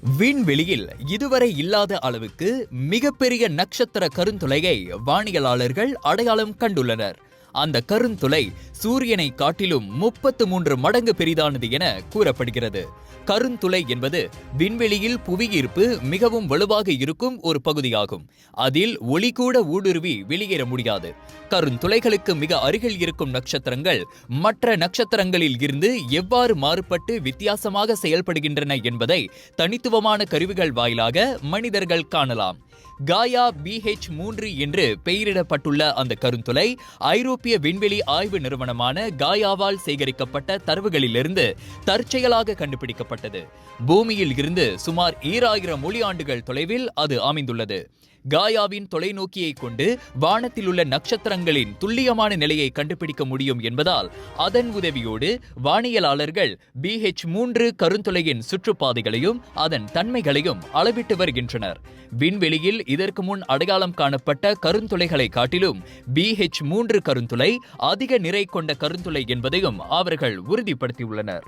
விண்வெளியில் இதுவரை இல்லாத அளவுக்கு மிகப்பெரிய நட்சத்திர கருந்துளையை வானியலாளர்கள் அடையாளம் கண்டுள்ளனர். அந்த கருந்துளை சூரியனை காட்டிலும் 33 மடங்கு பெரிதானது என கூறப்படுகிறது. கருந்துளை என்பது விண்வெளியில் புவியீர்ப்பு மிகவும் வலுவாக இருக்கும் ஒரு பகுதியாகும். அதில் ஒளி கூட ஊடுருவி வெளியேற முடியாது. கருந்துளைகளுக்கு மிக அருகில் இருக்கும் நட்சத்திரங்கள் மற்ற நட்சத்திரங்களில் இருந்து எவ்வாறு மாறுபட்டு வித்தியாசமாக செயல்படுகின்றன என்பதை தனித்துவமான கருவிகள் வாயிலாக மனிதர்கள் காணலாம். காயா BH3 என்று பெயரிடப்பட்டுள்ள அந்த கருந்துளை ஐரோப்பிய விண்வெளி ஆய்வு நிறுவனமான காயாவால் சேகரிக்கப்பட்ட தரவுகளிலிருந்து தற்செயலாக கண்டுபிடிக்கப்பட்டது. பூமியில் இருந்து சுமார் 2000 ஒளியாண்டுகள் தொலைவில் அது அமைந்துள்ளது. காயாவின் தொலைநோக்கியை கொண்டு வானத்தில் உள்ள நட்சத்திரங்களின் துல்லியமான நிலையை கண்டுபிடிக்க முடியும் என்பதால் அதன் உதவியோடு வானியலாளர்கள் BH3 கருந்துளையின் சுற்றுப்பாதைகளையும் அதன் தன்மைகளையும் அளவிட்டு வருகின்றனர். விண்வெளியில் இதற்கு முன் அடையாளம் காணப்பட்ட கருந்துளைகளை காட்டிலும் BH3 கருந்துளை அதிக நிறை கொண்ட கருந்துளை என்பதையும் அவர்கள் உறுதிப்படுத்தியுள்ளனர்.